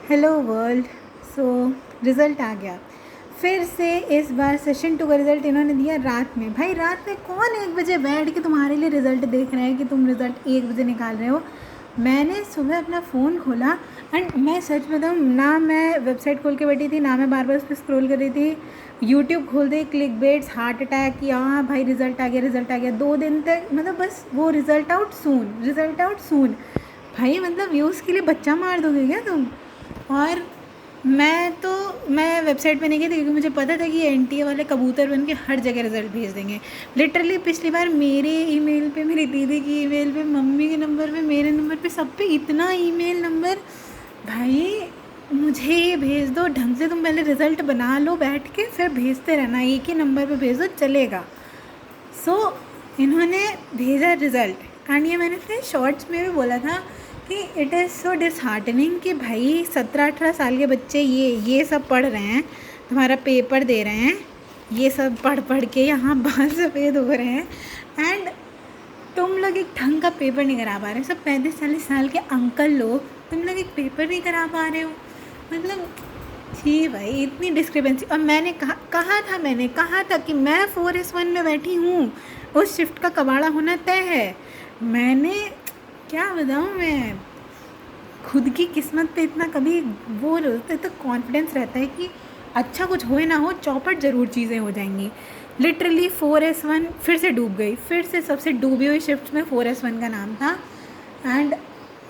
Hello world. So result आ गया फिर से। इस बार सेशन 2 का रिज़ल्ट इन्होंने दिया रात में। भाई रात में कौन 1 बजे बैठ के तुम्हारे लिए रिज़ल्ट देख रहा है कि तुम रिज़ल्ट 1 बजे निकाल रहे हो। मैंने सुबह अपना फ़ोन खोला एंड मैं सच बताऊँ ना, मैं वेबसाइट खोल के बैठी थी ना मैं बार बार उस पर स्क्रॉल कर रही थी। यूट्यूब खोल दे, क्लिक बेट्स, हार्ट अटैक, हाँ भाई रिज़ल्ट आ गया, रिज़ल्ट आ गया। 2 दिन तक मतलब बस वो result out soon, result out soon. भाई मतलब व्यूज़ के लिए बच्चा मार दोगे क्या तुम। और मैं वेबसाइट पे नहीं गई थी क्योंकि मुझे पता था कि ये एनटीए वाले कबूतर बन के हर जगह रिज़ल्ट भेज देंगे। लिटरली पिछली बार मेरे ईमेल पे, मेरी दीदी की ईमेल पे, मम्मी के नंबर पे, मेरे नंबर पे, सब पे इतना ईमेल नंबर। भाई मुझे ये भेज दो ढंग से, तुम पहले रिज़ल्ट बना लो बैठ के, फिर भेजते रहना, एक ही नंबर पे भेज दो चलेगा। सो इन्होंने भेजा रिज़ल्ट एंड ये मैंने अपने शॉर्ट्स में भी बोला था कि इट इज़ सो डिसहार्टनिंग कि भाई 17-18 साल के बच्चे ये सब पढ़ रहे हैं, तुम्हारा पेपर दे रहे हैं, ये सब पढ़ के यहाँ बाल सफ़ेद हो रहे हैं एंड तुम लोग एक ढंग का पेपर नहीं करा पा रहे हो। सब 35-40 साल के अंकल लोग, तुम लोग एक पेपर नहीं करा पा रहे हो। मतलब जी भाई इतनी डिस्क्रिपेंसी। और मैंने कहा था कि मैं 4S1 में बैठी हूँ, उस शिफ्ट का कबाड़ा होना तय है। मैंने क्या बताऊँ, मैं खुद की किस्मत पे इतना कभी वो रहता है, तो कॉन्फिडेंस रहता है कि अच्छा कुछ हो ना हो, चौपट ज़रूर चीज़ें हो जाएंगी। लिटरली 4S1 फिर से डूब गई, फिर से सबसे डूबी हुई शिफ्ट में 4S1 का नाम था। And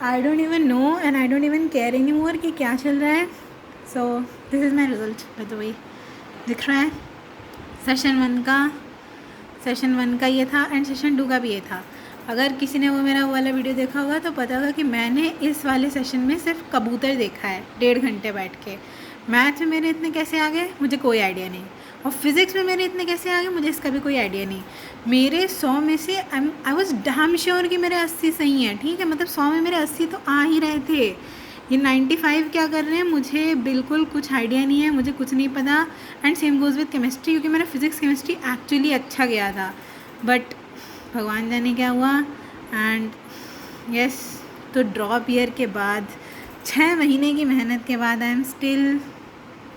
I don't even know and I don't even care any more कि क्या चल रहा है। So this is my result by the way, दिख रहा है। सेशन वन का ये था एंड सेशन 2 का भी ये था। अगर किसी ने वो मेरा वाला वीडियो देखा होगा तो पता होगा कि मैंने इस वाले सेशन में सिर्फ कबूतर देखा है 1.5 घंटे बैठ के। मैथ में मेरे इतने कैसे आ गए मुझे कोई आइडिया नहीं, और फिज़िक्स में मेरे इतने कैसे आ गए मुझे इसका भी कोई आइडिया नहीं। मेरे 100 में से आई वॉज डैम श्योर कि मेरे 80 सही हैं, ठीक है, मतलब 100 में मेरे 80 तो आ ही रहे थे। ये 95 क्या कर रहे हैं मुझे बिल्कुल कुछ आइडिया नहीं है, मुझे कुछ नहीं पता। And same goes with chemistry, क्योंकि मेरा फिज़िक्स केमिस्ट्री एक्चुअली अच्छा गया था, बट भगवान जाने क्या हुआ। एंड यस, तो ड्रॉप ईयर के बाद 6 महीने की मेहनत के बाद I am still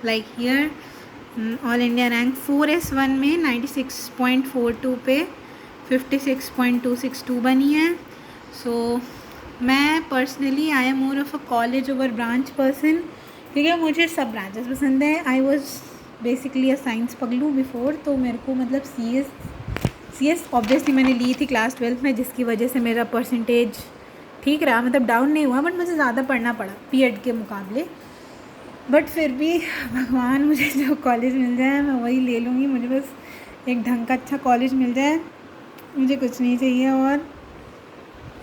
like here. All India rank 4S1 में 96.42 पे 56.262 बनी है। सो मैं personally I am more of a college over branch person, क्योंकि मुझे सब ब्रांचेस पसंद है। I was basically a science पगलू बिफोर, तो मेरे को मतलब सी एस ऑब्वियसली मैंने ली थी क्लास 12 में, जिसकी वजह से मेरा परसेंटेज ठीक रहा, मतलब डाउन नहीं हुआ, बट मुझे ज़्यादा पढ़ना पड़ा पीएड के मुकाबले। बट फिर भी भगवान मुझे जो कॉलेज मिल जाए मैं वही ले लूँगी। मुझे बस एक ढंग का अच्छा कॉलेज मिल जाए, मुझे कुछ नहीं चाहिए। और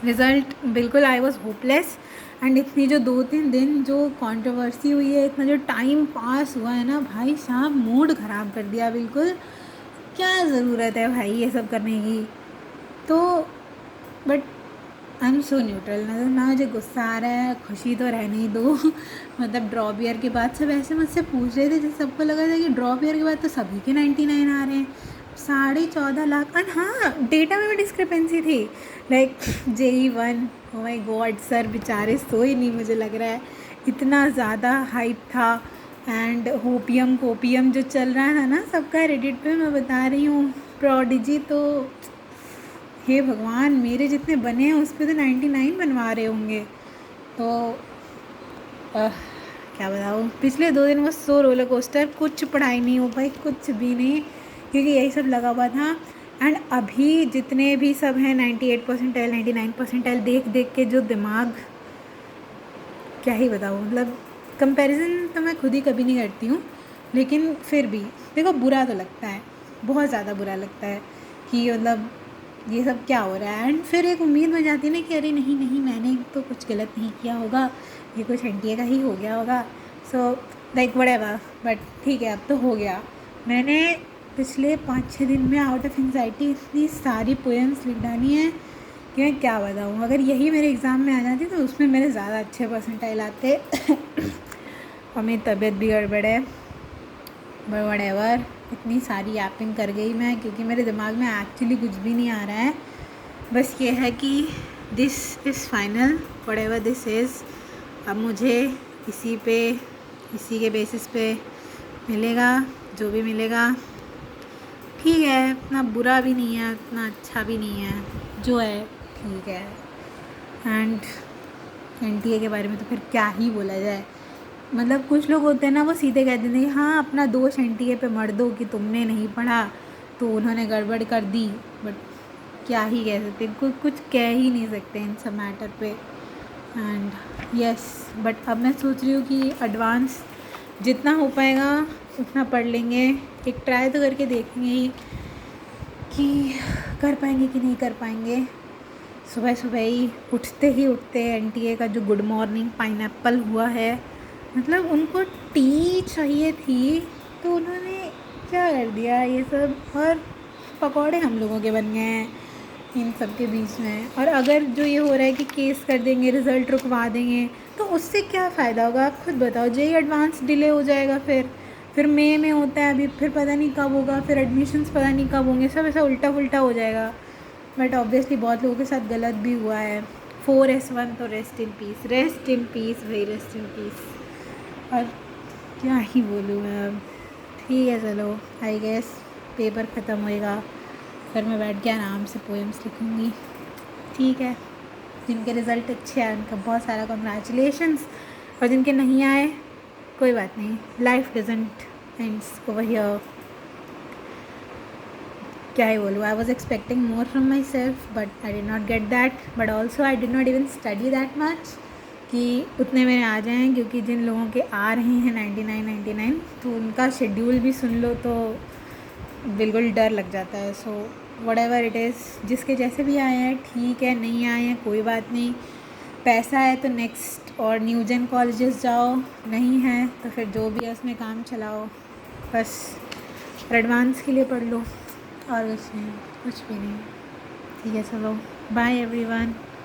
रिज़ल्ट बिल्कुल आई वॉज होपलेस एंड इतनी जो 2-3 दिन जो कंट्रोवर्सी हुई है, इतना जो टाइम पास हुआ है ना भाई साहब, मूड ख़राब कर दिया बिल्कुल। क्या ज़रूरत है भाई ये सब करने की। तो but I am so neutral, ना मुझे गुस्सा आ रहा है, खुशी तो रहने ही दो। मतलब ड्रॉप ईयर के बाद सब ऐसे मुझसे पूछ रहे थे, जैसे सबको लगा था कि ड्रॉप ईयर के बाद तो सभी के 99 आ रहे हैं, 14.5 लाख। एंड हाँ, डेटा में भी डिस्क्रिपेंसी थी, like JE1, oh my God, sir बेचारे सोए नहीं मुझे लग रहा है, इतना ज़्यादा हाइप था। एंड होपियम कोपियम जो चल रहा था ना सबका रेडिट पे, मैं बता रही हूँ, प्रोडिजी तो हे भगवान, मेरे जितने बने हैं उस पर तो 99 बनवा रहे होंगे। तो क्या बताऊँ, पिछले 2 दिन बस सो रोलर कोस्टर, कुछ पढ़ाई नहीं हो पाई, कुछ भी नहीं, क्योंकि यही सब लगा हुआ था। एंड अभी जितने भी सब हैं 98 परसेंटाइल 99 परसेंटाइल देख देख के जो दिमाग, क्या ही बताऊँ, मतलब कंपैरिजन तो मैं खुद ही कभी नहीं करती हूँ, लेकिन फिर भी देखो बुरा तो लगता है, बहुत ज़्यादा बुरा लगता है कि मतलब ये सब क्या हो रहा है। एंड फिर एक उम्मीद बन जाती है ना कि अरे नहीं नहीं, मैंने तो कुछ गलत नहीं किया होगा, ये कुछ एनटीए का ही हो गया होगा। सो लाइक व्हाटएवर, बट ठीक है अब तो हो गया। मैंने पिछले 5-6 दिन में आउट ऑफ एंग्जाइटी इतनी सारी पोएम्स लिख डाली हैं कि मैं क्या बताऊँ। अगर यही मेरे एग्ज़ाम में आ जाती तो उसमें मेरे ज़्यादा अच्छे परसेंटाइल आते। और मेरी तबीयत भी गड़बड़ है, बट व्हाटएवर, इतनी सारी ऐपिंग कर गई मैं, क्योंकि मेरे दिमाग में एक्चुअली कुछ भी नहीं आ रहा है। बस ये है कि this is final, whatever this is. अब मुझे इसी के बेसिस पे मिलेगा जो भी मिलेगा। ठीक है, इतना बुरा भी नहीं है, इतना अच्छा भी नहीं है, जो है ठीक है। एंड NTA के बारे में तो फिर क्या ही बोला जाए। मतलब कुछ लोग होते हैं ना, वो सीधे कह देते हैं हाँ अपना दोष NTA पे मर दो कि तुमने नहीं पढ़ा तो उन्होंने गड़बड़ कर दी। बट क्या ही कह सकते, कुछ कह ही नहीं सकते इन सब मैटर पे। एंड यस, बट अब मैं सोच रही हूँ कि एडवांस जितना हो पाएगा उतना पढ़ लेंगे। एक ट्राई तो करके देखेंगे ही कि कर पाएंगे कि नहीं कर पाएंगे। सुबह सुबह ही उठते NTA का जो गुड मॉर्निंग पाइनएप्पल हुआ है, मतलब उनको टी चाहिए थी तो उन्होंने क्या कर दिया ये सब, और पकौड़े हम लोगों के बन गए हैं इन सब के बीच में। और अगर जो ये हो रहा है कि केस कर देंगे, रिज़ल्ट रुकवा देंगे, तो उससे क्या फ़ायदा होगा आप खुद बताओ। जेई एडवांस डिले हो जाएगा, फिर मई में होता है अभी, फिर पता नहीं कब होगा, फिर एडमिशन्स पता नहीं कब होंगे, सब ऐसा उल्टा पुल्टा हो जाएगा। बट ऑब्वियसली बहुत लोगों के साथ गलत भी हुआ है। 4S1 तो रेस्ट इन पीस भाई, रेस्ट इन पीस। और क्या ही बोलूँ मैं अब। ठीक है चलो, आई गेस पेपर ख़त्म होएगा फिर मैं बैठ के आराम से पोएम्स लिखूँगी। ठीक है, जिनके रिज़ल्ट अच्छे आए उनका बहुत सारा कंग्रेचुलेशंस, और जिनके नहीं आए कोई बात नहीं, life doesn't ends over here. क्या ही बोलूँ, I was expecting more from my self but I did not get that. But also I did not even study that much कि उतने मेरे आ जाएँ, क्योंकि जिन लोगों के आ रहे हैं 99 तो उनका शेड्यूल भी सुन लो तो बिल्कुल डर लग जाता है। सो व्हाटएवर इट इज़, जिसके जैसे भी आए हैं ठीक है, नहीं आए हैं कोई बात नहीं। पैसा है तो नेक्स्ट और न्यूजन कॉलेजेस जाओ, नहीं है तो फिर जो भी है उसमें काम चलाओ, बस एडवांस के लिए पढ़ लो और कुछ नहीं, कुछ भी नहीं। ठीक है चलो, बाय एवरीवन।